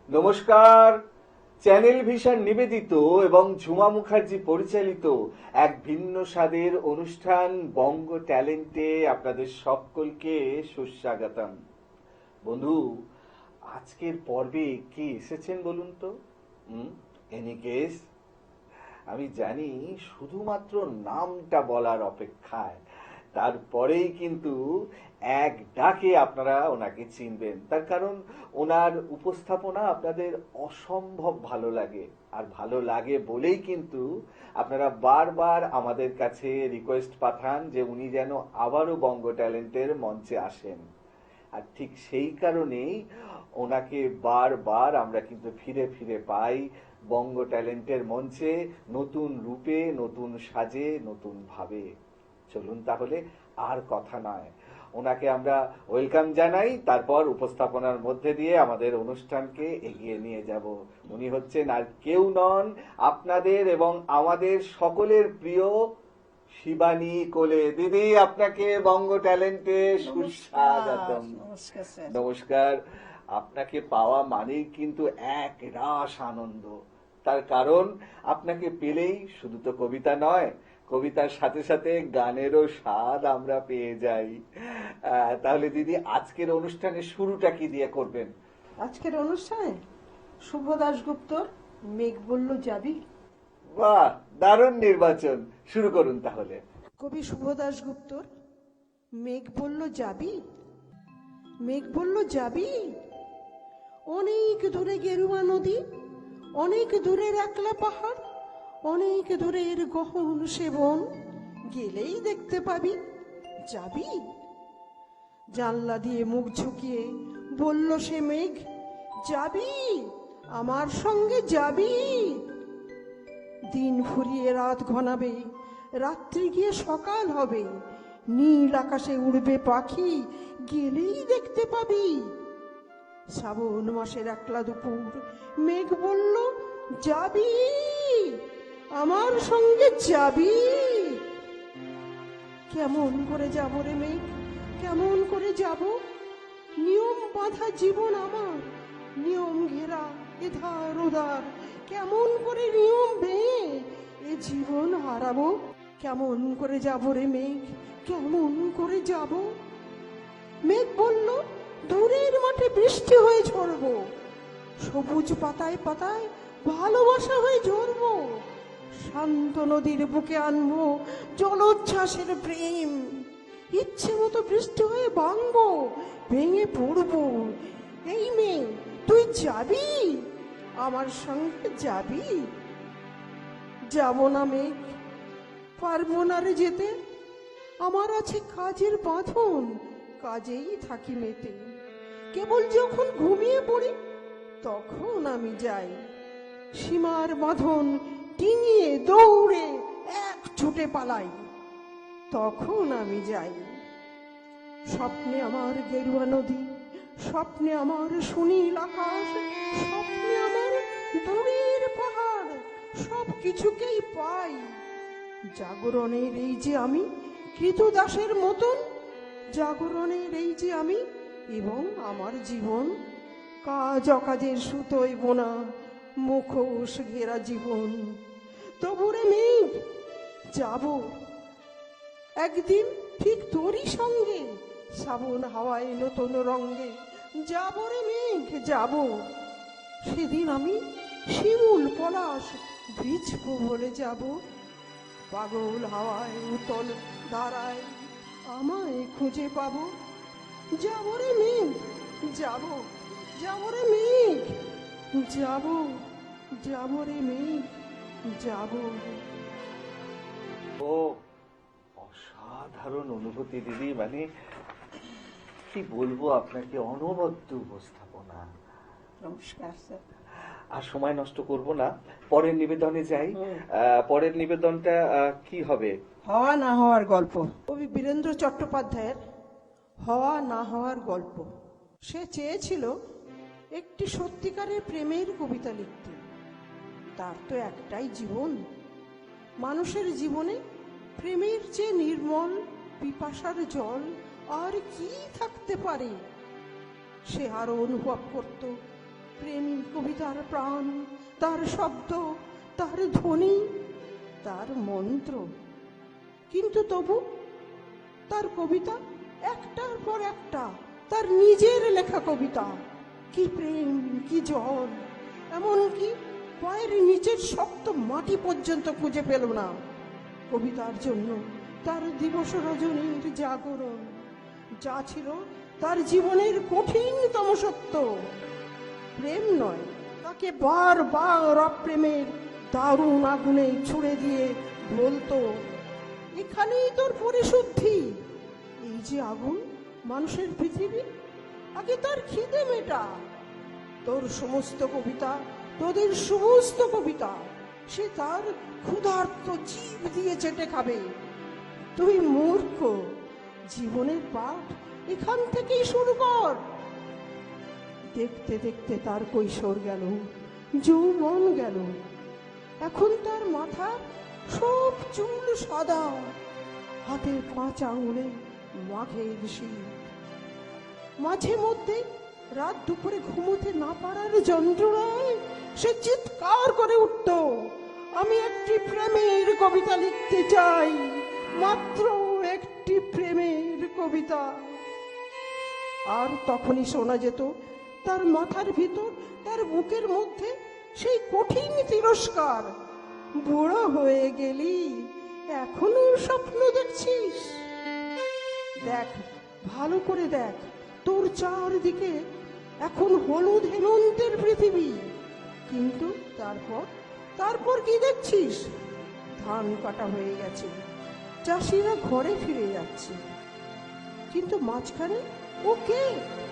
নমস্কার। Channel vision নিবেদিত এবং ঝুমা মুখার্জি পরিচালিত এক ভিন্ন স্বাদের অনুষ্ঠান বঙ্গ ট্যালেন্টে আপনাদের সকলকে সুস্বাগতম। বন্ধু, আজকের পর্বে কে এসেছেন বলুন তো? এনি কেস, আমি জানি শুধুমাত্র নামটা বলার অপেক্ষায়, তারপরেই কিন্তু এক ডাকে আপনারা ওনাকে চিনবেন। তার কারণ ওনার উপস্থাপনা আপনাদের অসম্ভব ভালো লাগে, আর ভালো লাগে বলেই কিন্তু আপনারা বারবার আমাদের কাছে রিকোয়েস্ট পাঠান যে উনি যেন আবারও বঙ্গ ট্যালেন্টের মঞ্চে আসেন। আর ঠিক সেই কারণেই ওনাকে বারবার আমরা কিন্তু ফিরে ফিরে পাই বঙ্গ ট্যালেন্টের মঞ্চে, নতুন রূপে, নতুন সাজে, নতুন ভাবে। চলুন তাহলে আর কথা নয়, ওনাকে আমরা ওয়েলকাম জানাই, তারপর উপস্থাপনার মধ্যে দিয়ে আমাদের অনুষ্ঠানকে এগিয়ে নিয়ে যাব। উনি হচ্ছেন আর কেউ নন, আপনাদের এবং আমাদের সকলের প্রিয় শিবানী কোলে। দিদি, আপনাকে বঙ্গ ট্যালেন্টে সুস্বাগতম। নমস্কার। আপনাকে পাওয়া মানেই কিন্তু এক রাস আনন্দ। তার কারণ আপনাকে পেলেই শুধু তো কবিতা নয়, কবিতার সাথে সাথে গানেরও স্বাদ আমরা পেয়ে যাই। তাহলে দিদি, আজকের অনুষ্ঠানের শুরুটা কি দিয়ে করবেন? আজকের অনুষ্ঠানে শুভ দাশগুপ্তর মেঘ বলল যাবি। বাহ, দারুণ নির্বাচন। শুরু করুন তাহলে। কবি শুভ দাশগুপ্তর মেঘ বলল যাবি, মেঘ বলল যাবি, অনেক দূরে গেরুয়া নদী, অনেক দূরের একলা পাহাড়, অনেক দূরের গহন সেবন, গেলেই দেখতে পাবি। যাবি? জানলা দিয়ে মুখ ঝুঁকিয়ে বলল সে মেঘ, যাবি, আমার সঙ্গে যাবি। দিন ফুরিয়ে রাত ঘনাবে, রাত্রি গিয়ে সকাল হবে, নীল আকাশে উড়বে পাখি, গেলেই দেখতে পাবি। শ্রাবণ মাসের একলা দুপুর, মেঘ বলল যাবি, আমার সঙ্গে যাবি। কেমন করে যাব রে মেঘ, কেমন করে যাব? নিয়ম বাঁধা জীবন আমার, নিয়ম ঘেরা এধার ওধার, কেমন করে নিয়ম ভেঙে এ জীবন হারাবো? কেমন করে যাব রে মেঘ, কেমন করে যাব? মেঘ বলল দূরের মাঠে বৃষ্টি হয়ে ঝরবো, সবুজ পাতায় পাতায় ভালোবাসা হয়ে ঝরবো, শান্ত নদীর বুকে আনবো জলোচ্ছ্বাসের প্রেম, ইচ্ছে মতো বৃষ্টি হয়ে ভাঙবো, ভেঙে পড়বো। এই মেয়ে, তুই যাবি, আমার সঙ্গে যাবি? যাব না মেঘ, পারবো না রে যেতে, আমার আছে কাজের বাঁধন, কাজেই থাকি মেতে। কেবল যখন ঘুমিয়ে পড়ি তখন আমি যাই, সীমার বাঁধন ডিঙিয়ে দৌড়ে এক ছুটে পালাই, তখন আমি যাই। স্বপ্নে আমার গেরুয়া নদী, স্বপ্নে আমার সুনীল আকাশ, স্বপ্নে আমার দূরের পাহাড়, সব কিছুকেই পাই। জাগরণের এই যে আমি কৃতদাসের মতন, জাগরণের এই যে আমি এবং আমার জীবন, কাজ অকাজের সুতোয় বোনা মুখোশ ঘেরা জীবন। তবুরে মেঘ, যাব একদিন ঠিক তোরই সঙ্গে, শ্রাবণ হাওয়ায় নতুন রঙ্গে। যাব রে মেঘ, যাব, সেদিন আমি শিমুল পলাশ ভিজবো বলে যাব। পাগল হাওয়ায় উতল ধারায় আমায় খুঁজে পাবো। যাব রে মেঘ, যাব, যাব রে মেঘ, যাব, যাব রে মেঘ, যাব। ও, অসাধারণ অনুভূতি দিদি। মানে কি বলবো আপনাকে, অনবদ্য উপস্থাপনা। নমস্কার স্যার। আর সময় নষ্ট করব না, পরের নিবেদনে যাই। পরের নিবেদনটা কি হবে? হওয়া না হওয়ার গল্প। কবি বীরেন্দ্র চট্টোপাধ্যায়ের হওয়া না হওয়ার গল্প। সে চেয়েছিল একটি সত্যিকারের প্রেমের কবিতা লিখতে। তার তো একটাই জীবন, মানুষের জীবনে প্রেমের চেয়ে নির্মল পিপাসার জল আর কি থাকতে পারে? সে আরো অনুভব করত প্রেমী কবিতার প্রাণ, তার শব্দ, তার ধ্বনি, তার মন্ত্র। কিন্তু তবু তার কবিতা একটার পর একটা, তার নিজের লেখা কবিতা। কি প্রেম, কি জল, এমনকি পায়ের নিচের শক্ত মাটি পর্যন্ত খুঁজে পেল না। কবিতার জন্য তার দিবস রজনীর জাগরণ, যা ছিল তার জীবনের কঠিনতম সত্য। প্রেম নয়, তাকে বারবার অপ্রেমের দারুণ আগুনে ছুড়ে দিয়ে বলতো, এখানেই তোর পরিশুদ্ধি। এই যে আগুন, মানুষের পৃথিবী, আগে তার খিদে মেটা। তোর সমস্ত কবিতা, তোদের সমস্ত কবিতা, সে তার ক্ষুধার্ত জীব দিয়ে চেটে খাবে। তুই মূর্খ, জীবনের পাঠ এখান থেকেই শুরু কর। দেখতে দেখতে তার কৈশোর গেল, যৌবন গেল। এখন তার মাথার সব চুল সাদা, হাতের 5 আঙুলে মাঘের শীত। মাঝে মধ্যে রাত দুপুরে ঘুমোতে না পারার যন্ত্রণায় সে চিৎকার করে উঠত, আমি একটি প্রেমের কবিতা লিখতে চাই, মাত্র একটি প্রেমের কবিতা। আর তখনই শোনা যেত তার মাথার ভিতর, তার বুকের মধ্যে সেই কঠিন তিরস্কার, বুড়ো হয়ে গেলি, এখনো স্বপ্ন দেখছিস? দেখ, ভালো করে দেখ, তোর চারদিকে এখন হলুদ হেমন্তের পৃথিবী। কিন্তু তারপর কি দেখছিস? ধান কাটা হয়ে গেছে, চাষিরা ঘরে ফিরে যাচ্ছে। কিন্তু মাঝখানে ও কে?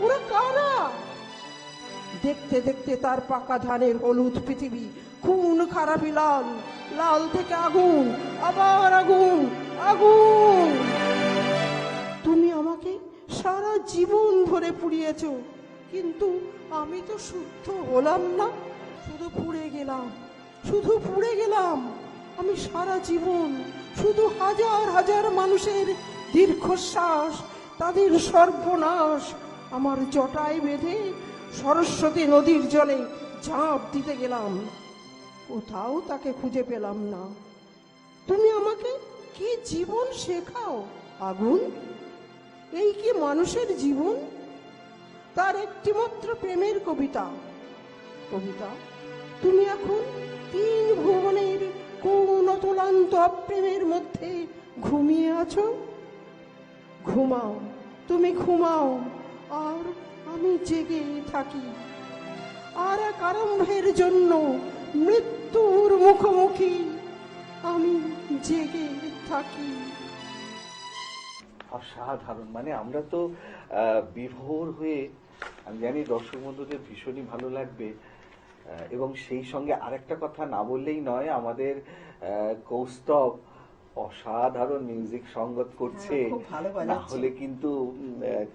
ওরা কারা? দেখতে দেখতে তার পাকা ধানের হলুদ পৃথিবী খুন খারাপি লাল, লাল থেকে আগুন, আবার আগুন, আগুন। তুমি আমাকে সারা জীবন ধরে পুড়িয়েছো, কিন্তু আমি তো শুদ্ধ হলাম না, শুধু পুড়ে গেলাম, শুধু পুড়ে গেলাম। আমি সারা জীবন শুধু হাজার হাজার মানুষের দীর্ঘশ্বাস, তাদের সর্বনাশ আমার জটায় বেঁধে সরস্বতী নদীর জলে ঝাঁপ দিতে গেলাম। কোথাও তাকে খুঁজে পেলাম না। তুমি আমাকে কি জীবন শেখাও আগুন? এই কি মানুষের জীবন? তার একটিমাত্র প্রেমের কবিতা। কবিতা, তুমি এখন 3 ভুবনের কোন অতলান্ত অপ্রেমের মধ্যে ঘুমিয়ে আছো। ঘুমাও, তুমি ঘুমাও, আর আমি জেগে থাকি। আর এক আরম্ভের জন্য মৃত্যুর মুখোমুখি আমি জেগে থাকি। অসাধারণ। মানে আমরা তো বিভোর হয়ে, আমি জানি দর্শক বন্ধুদের ভীষণই ভালো লাগবে। এবং সেই সঙ্গে আরেকটা কথা না বললেই নয়, আমাদের কৌস্তব অসাধারণ মিউজিক সঙ্গত করছে, না হলে কিন্তু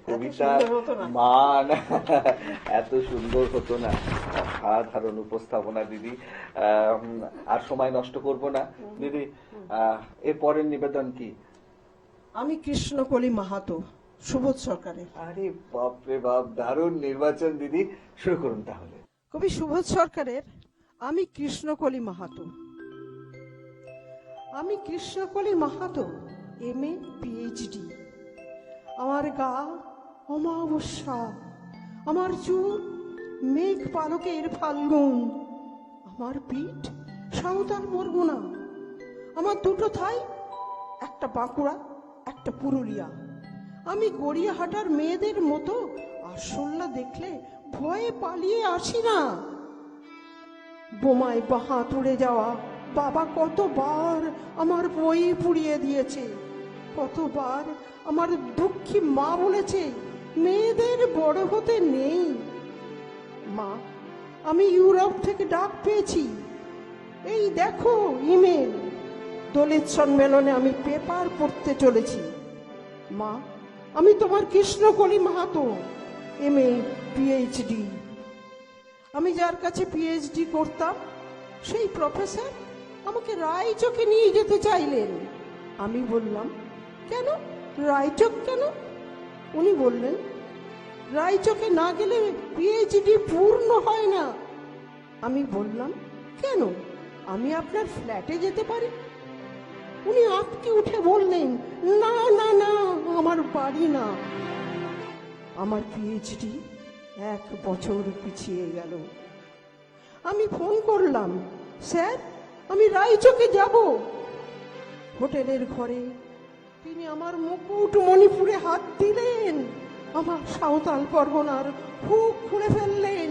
কবিতার মান এত সুন্দর হতো না। অসাধারণ উপস্থাপনা দিদি। আর সময় নষ্ট করব না দিদি, এর পরের নিবেদন কি? আমি কৃষ্ণকলি মাহাতো, সুবোধ সরকারের। আরে বাপরে বাপ, দারুণ নির্বাচন দিদি, শুরু করুন তাহলে। কবি সুবোধ সরকারের আমি কৃষ্ণকলি মাহাতো। আমি কৃষ্ণকলি মাহাতো, MA PhD। আমার গা অমাবস্যা, আমার চুল মেঘ পালকের ফাল্গুন, আমার পিঠ সাঁওতাল পরগনা, আমার দুটো থাই, একটা বাঁকুড়া, একটা পুরুলিয়া। আমি গড়িয়াহাটার মেয়েদের মতো আরশোলা দেখলে ভয়ে পালিয়ে আসি না। বোমায় বাহা তুড়ে যাওয়া বাবা কতবার আমার বই পুড়িয়ে দিয়েছে, কতবার আমার দুঃখী মা বলেছে মেয়েদের বড় হতে নেই। মা, আমি ইউরোপ থেকে ডাক পেয়েছি, এই দেখো ইমেল। দলিত সম্মেলনে আমি পেপার পড়তে চলেছি। মা, আমি তোমার কৃষ্ণকলি মাহাতো, MA PhD। আমি যার কাছে PhD করতাম, সেই প্রফেসর আমাকে রায়চকে নিয়ে যেতে চাইলেন। আমি বললাম, কেন রায়চক কেন? উনি বললেন, রায়চকে না গেলে পিএইচডি পূর্ণ হয় না। আমি বললাম, কেন, আমি আপনার ফ্ল্যাটে যেতে পারি? উনি আঁতকে উঠে বললেন, না না না, আমার বাড়ি না। আমার পিএইচডি 1 বছর পিছিয়ে গেল। আমি ফোন করলাম, স্যার আমি রায়চকে যাব। হোটেলের ঘরে তিনি আমার মুকুট মণিপুরে হাত দিলেন, আমার সাঁওতাল পরগনার বুক খুলে ফেললেন,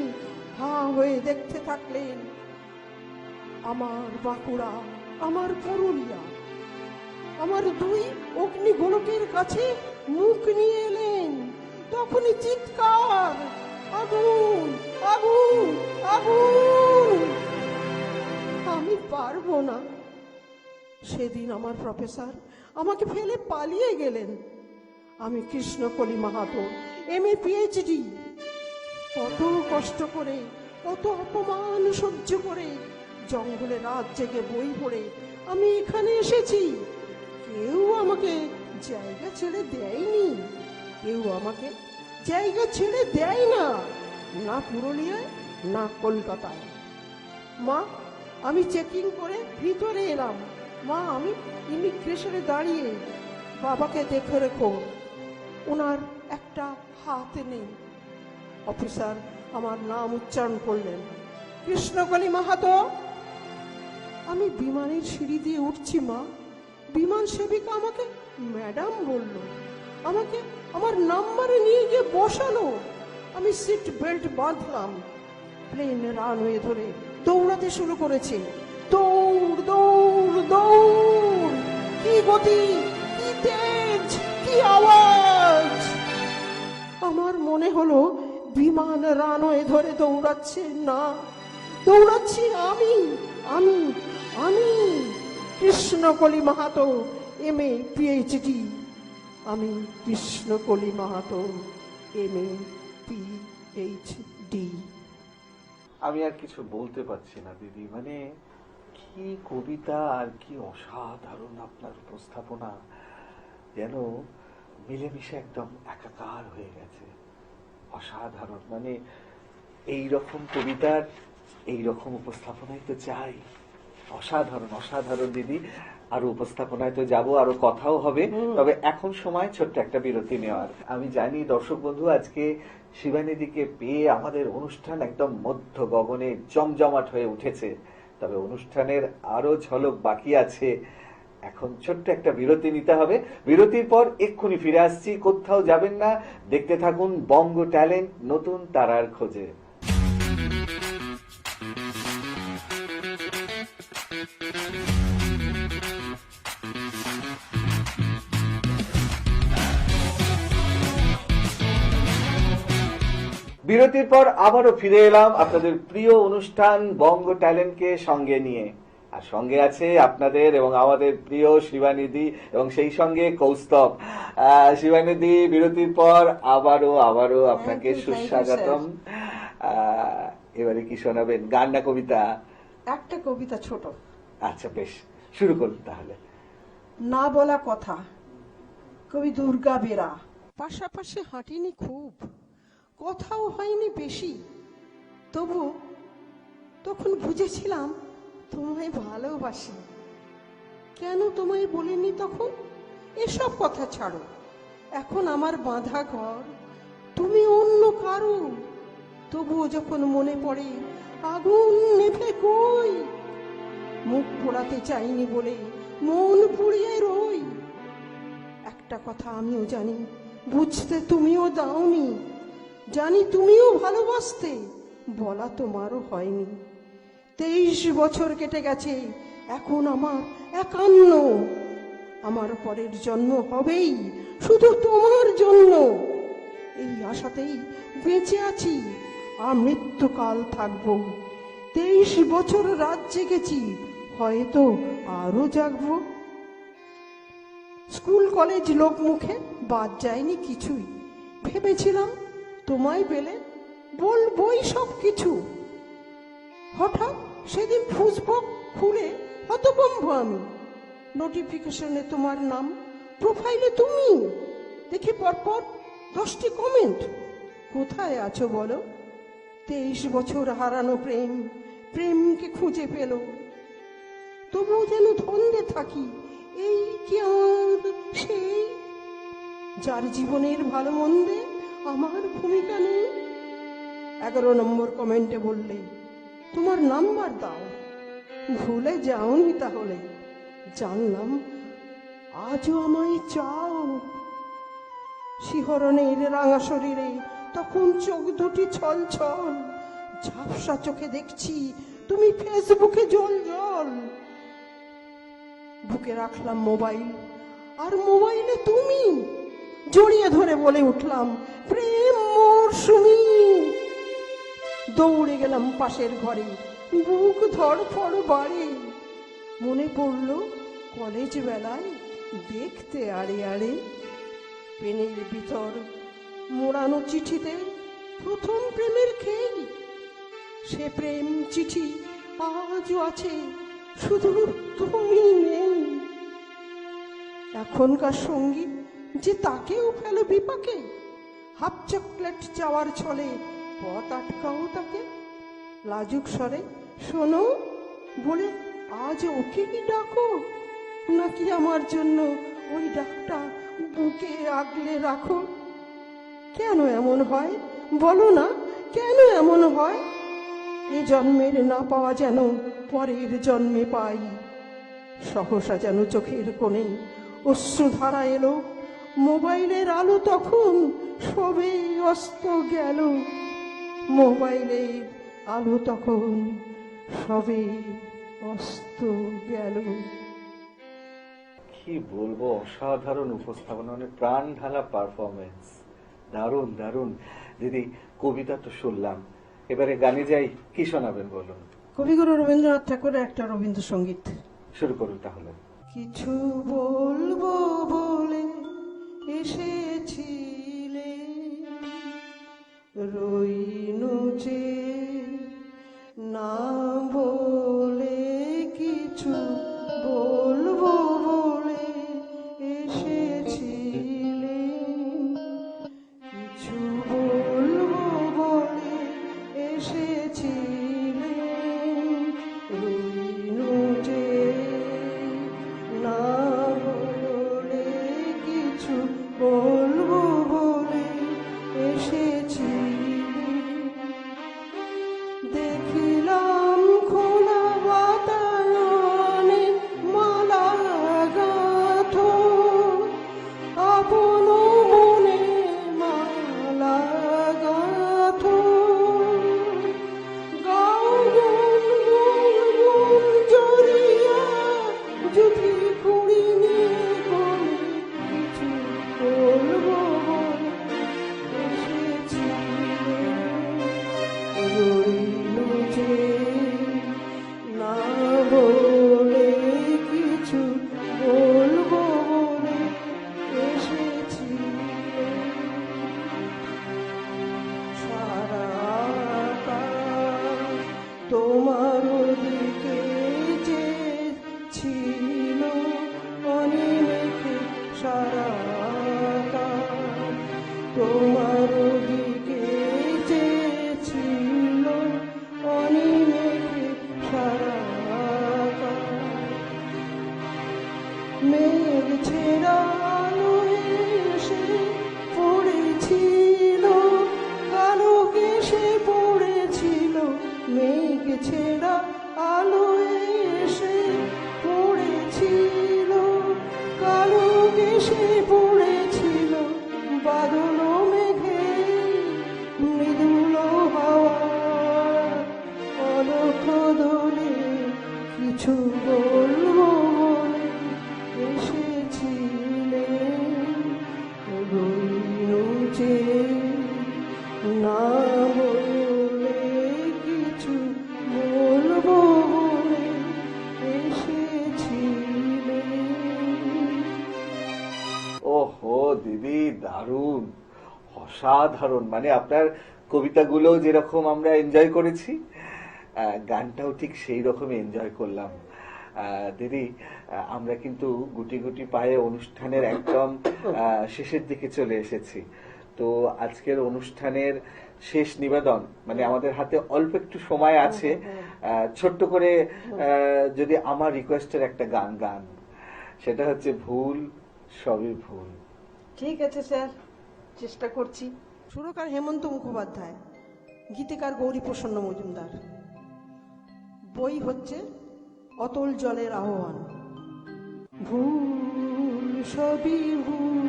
হা হয়ে দেখতে থাকলেন। আমার বাঁকুড়া, আমার পুরুলিয়া, আমার 2 অগ্নিগোলকের কাছে মুখ নিয়ে এলেন। তখনই চিৎকার, আগুন আগুন আগুন! আমি পারবো না। সেদিন আমার প্রফেসর আমাকে ফেলে পালিয়ে গেলেন। আমি কৃষ্ণকলি মাহাতো, MA PhD, কত কষ্ট করে, কত অপমান সহ্য করে, জঙ্গলে রাত জেগে বই পড়ে আমি এখানে এসেছি। কেউ আমাকে জায়গা ছেড়ে দেয়নি, কেউ আমাকে জায়গা ছেড়ে দেয় না, না পুরুলিয়ায় না কলকাতায়। মা, আমি চেকিং করে ভিতরে এলাম। মা, আমি ইমিগ্রেশনে দাঁড়িয়ে, বাবাকে দেখে রেখো, ওনার একটা হাত নেই। অফিসার আমার নাম উচ্চারণ করলেন, কৃষ্ণকলি মাহাতো। আমি বিমানের সিঁড়ি দিয়ে উঠছি মা, বিমান সেবিকা আমাকে ম্যাডাম বলল, আমাকে আমার নাম্বারে নিয়ে গিয়ে বসালো। আমি সিট বেল্ট বাঁধলাম। প্লেন রানওয়ে ধরে দৌড়াতে শুরু করেছে। দৌড় দৌড় দৌড়! কি গতি, কি তেজ, কি আওয়াজ! আমার মনে হলো বিমান রানওয়ে ধরে দৌড়াচ্ছে না, দৌড়াচ্ছি আমি, আমি আমি কৃষ্ণকলি মাহাতো, MA PhD। আমি কৃষ্ণকলি মাহাতো, MA PhD। আমি আর কিছু বলতে পারছি না দিদি, মানে কি কবিতা আর কি অসাধারণ আপনার উপস্থাপনা, যেন মিলেমিশে একদম একাকার হয়ে গেছে। অসাধারণ, মানে এই রকম কবিতার এই রকম উপস্থাপনাই তো চাই। অসাধারণ অসাধারণ দিদি। আরো উপস্থাপনায় তো যাব, আরো কথাও হবে, তবে এখন সময় ছোট্ট একটা বিরতি নেওয়ার। আমি জানি দর্শক বন্ধু, আজকে শিবানীদিকে পেয়ে আমাদের অনুষ্ঠান একদম মধ্য গগনে জমজমাট হয়ে উঠেছে, তবে অনুষ্ঠানের আরো ঝলক বাকি আছে। এখন ছোট্ট একটা বিরতি নিতে হবে, বিরতির পর এক্ষুনি ফিরে আসছি। কোথাও যাবেন না, দেখতে থাকুন বঙ্গ ট্যালেন্ট, নতুন তারার খোঁজে। বিরতির পর আবারও ফিরে এলাম আপনাদের প্রিয় অনুষ্ঠান বঙ্গ ট্যালেন্টকে সঙ্গে নিয়ে। আর সঙ্গে আছে আপনাদের এবং আমাদের প্রিয় শিবানীদি এবং সেই সঙ্গে কৌস্তব। শিবানীদি, বিরতির পর আবারও আপনাকে সুস্বাগতম। এবারে কি শোনাবেন, গান না কবিতা? একটা কবিতা, ছোট। আচ্ছা বেশ, শুরু করুন তাহলে। না বলা কথা, কবি দুর্গা বেরা। পাশাপাশি হাঁটিনি খুব, কথাও হয়নি বেশি, তবু তখন বুঝেছিলাম তোমায় ভালোবাসি। কেন তোমায় বলিনি তখন? এসব কথা ছাড়ো, এখন আমার বাঁধা ঘর, তুমি অন্য কারো। তবুও যখন মনে পড়ে আগুন নেভে কই, মুখ পোড়াতে চাইনি বলে মন পুড়িয়ে রই। একটা কথা আমিও জানি, বুঝতে তুমিও দাওনি, জানি তুমিও ভালোবাসতে, বলা তোমারও হয়নি। 23 বছর কেটে গেছে, এখন আমার 51। আমার পরের জন্ম হবেই শুধু তোমার জন্য, এই আশাতেই বেঁচে আছি, আর মৃত্যুকাল থাকবো। 23 বছর রাত জেগেছি, হয়তো আরো জাগবো। স্কুল কলেজ লোক মুখে বাদ যায়নি কিছুই, ভেবেছিলাম তোমায় পেলে বলবই সব কিছু। হঠাৎ সেদিন ফেসবুক খুলে হতভম্ব আমি, নোটিফিকেশনে তোমার নাম, প্রোফাইলে তুমি, দেখি পরপর 10টি কমেন্ট। কোথায় আছো বলো? 23 বছর হারানো প্রেম প্রেমকে খুঁজে পেল। তবুও যেন ধন্দে থাকি, এই কি আমার সেই, যার জীবনের ভালো মন্দে আমার ভূমিকা নেই। 11 নম্বর কমেন্টে বললে তোমার নাম্বার দাও, ভুলে যাওনি তাহলে? জানলাম আজও আমায় চাও। শিহরণের রাঙা শরীরে তখন চোখ দুটি ছল ছল, ঝাপসা চোখে দেখছি তুমি ফেসবুকে জল জল। বুকে রাখলাম মোবাইল, আর মোবাইলে তুমি। জড়িয়ে ধরে বলে উঠলাম প্রেম মরশুমি। দৌড়ে গেলাম পাশের ঘরে, বুক ধড়ফড় বাড়ে। মনে পড়ল কলেজ বেলায় দেখতে আড়ে আড়ে, পেনের ভিতর মোড়ানো চিঠিতে প্রথম প্রেমের খেই। সে প্রেম চিঠি আজও আছে, শুধু তুমি নেই। এখনকার সঙ্গী যে তাকেও ফেলে বিপাকে, হাফ চকলেট চাওয়ার ছলে পথ আটকাও তাকে। লাজুক স্বরে শোনো বলে আজ ওকে কি ডাকো, নাকি আমার জন্য ওই ডাকটা বুকে আগলে রাখো? কেন এমন হয় বলো না, কেন এমন হয়? এ জন্মের না পাওয়া যেন পরের জন্মে পাই। সহসা যেন চোখের কোণে অশ্রুধারা এলো, মোবাইলের আলো তখন সবে অস্ত গেল। মোবাইলের আলো তখন সবে অস্ত গেল। কি বলবো, অসাধারণ উপস্থাপনা, মানে প্রাণ ঢালা পারফরমেন্স, দারুণ দারুণ। দিদি, কবিতা তো শুনলাম, এবারে গানে যাই, কি শোনাবেন বলুন? কবিগুরু রবীন্দ্রনাথ ঠাকুরের একটা রবীন্দ্রসঙ্গীত শুরু করুন তাহলে। কিছু বলবো বলে এসেছিলে, রইনু যে না বলে, কিছু বলবো বলে এসেছিলে, কিছু বলবো বলে এসেছিলে, রইনু যে না বলে, কিছু বলবো বলে এসেছিলে। দেখিলাম খোলা বাতায়নে মালা গাঁথো, আপন মনে মালা গাঁথো। গাও গুন গুন গুন জড়িয়া জুথি কুড়ি নিয়ে গলে, কিছু বলবো বলে এসেছিলে, রইনু যে না বলে, কিছু বলবো বলে এসেছিলে। সারা আকাশ তোমার দিকে যে ছিল অনিমেষে, সারা আকাশ তোমার দিকে যে ছিল অনিমেষে, সারা আকাশ। মেঘ ছেড়া আলো এসে পড়েছিল, কালো কেশে পড়েছিল। মেঘ ছেড়া আলো এসে পড়েছিল, কালো কেশে পড়েছিল। বাদল মেঘে মৃদুল হাওয়া অলক্ষ দোলে, কিছু বলবো বলে এসেছিলে, রইনু যে না বলে, কিছু বলবো বলে এসেছিলে। ওহো দিদি, দারুণ, অসাধারণ। মানে আপনার কবিতাগুলো যেরকম আমরা এনজয় করেছি, গানটাও ঠিক সেই রকমই এনজয় করলাম। দিদি, আমরা কিন্তু গুটি গুটি পায়ে অনুষ্ঠানের একদম শেষের দিকে চলে এসেছি। তো আজকের অনুষ্ঠানের শেষ নিবেদন, মানে আমাদের হাতে অল্প একটু সময় আছে, ছোট্ট করে যদি আমার রিকোয়েস্টের একটা গান গান, সেটা হচ্ছে ভুল সবই ভুল। ঠিক আছে স্যার, চেষ্টা করছি। সুরকার হেমন্ত মুখোপাধ্যায়, গীতিকার গৌরীপ্রসন্ন মজুমদার। বই হচ্ছে অতল জলের আহ্বান। ভুল সবই ভুল,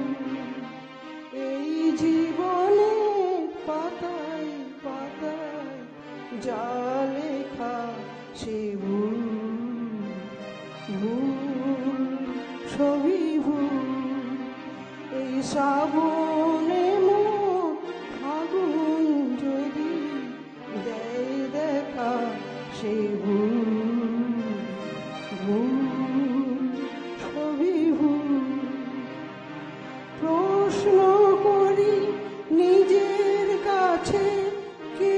এই জীবনে পাতায় পাতায় যা লেখা সে ভুল। ভুল সবই ভুল, এই শ্রাবণে মোর ফাগুন যদি দেয় দেখা সে ভুল। ভুল সবই ভুল, প্রশ্ন করি নিজের কাছে, কে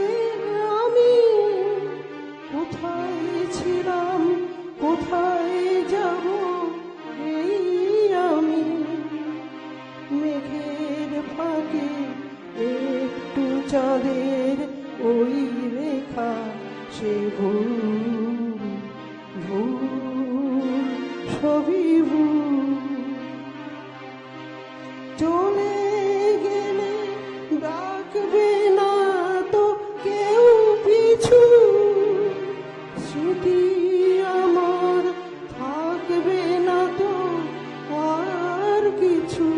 আমি, কোথায় ছিলাম, কোথায় যাব এই আমি। মেঘের ফাঁকে একটু চাঁদের ওই রেখা সে ভুল। ভুল সবই ভুল, চলে গেলে ডাকবে না তো কেউ পিছু, স্মৃতি আমার থাকবে না তো আর কিছু।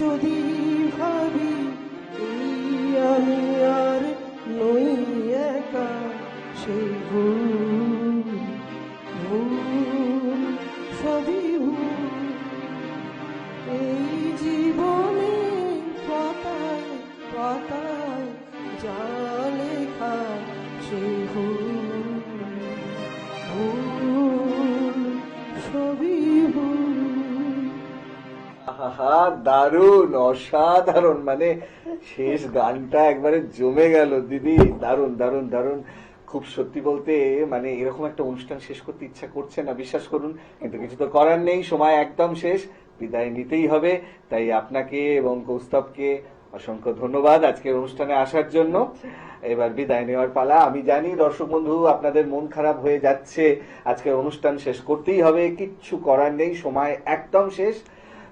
যদি ভাবি এই আমি আর নই একা সে ভুল। ভুল সবই ভুল, এই জীবনে পাতায় পাতায় যা লেখা সে ভুল। ভুল সবই ভুল। আহা, দারুণ, অসাধারণ, মানে শেষ গানটা একবারে জমে গেল দিদি। দারুণ দারুণ দারুণ। খুব সত্যি বলতে মানে এরকম একটা অনুষ্ঠান শেষ করতে ইচ্ছা করছে না, বিশ্বাস করুন, কিন্তু কিছু তো করার নেই, সময় একদম শেষ, বিদায় নিতেই হবে। তাই আপনাকে এবং কৌস্তবকে অসংখ্য ধন্যবাদ আজকের অনুষ্ঠানে আসার জন্য। এবার বিদায় নেওয়ার পালা। আমি জানি দর্শক বন্ধু আপনাদের মন খারাপ হয়ে যাচ্ছে, আজকের অনুষ্ঠান শেষ করতেই হবে, কিচ্ছু করার নেই, সময় একদম শেষ।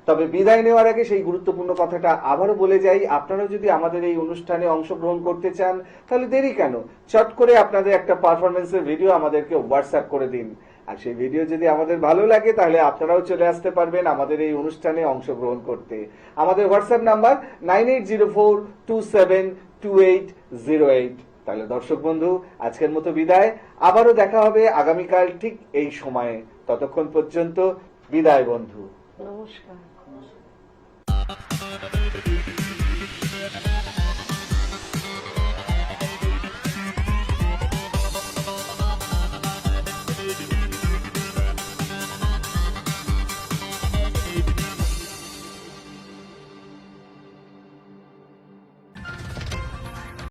তবে বিদায় নেওয়ার আগে সেই গুরুত্বপূর্ণ কথাটা আবারও বলে যাই, আপনারা যদি আমাদের এই অনুষ্ঠানে অংশগ্রহণ করতে চান তাহলে দেরি কেন, চট করে আপনাদের একটা পারফরমেন্সের ভিডিও আমাদেরকে হোয়াটসঅ্যাপ করে দিন। আর সেই ভিডিও যদি আমাদের ভালো লাগে তাহলে আপনারাও চলে আসতে পারবেন আমাদের এই অনুষ্ঠানে অংশগ্রহণ করতে। আমাদের হোয়াটসঅ্যাপ নাম্বার 9804272808। তাহলে দর্শক বন্ধু আজকের মতো বিদায়, আবারও দেখা হবে আগামীকাল ঠিক এই সময়ে। ততক্ষণ পর্যন্ত বিদায় বন্ধু। নমস্কার।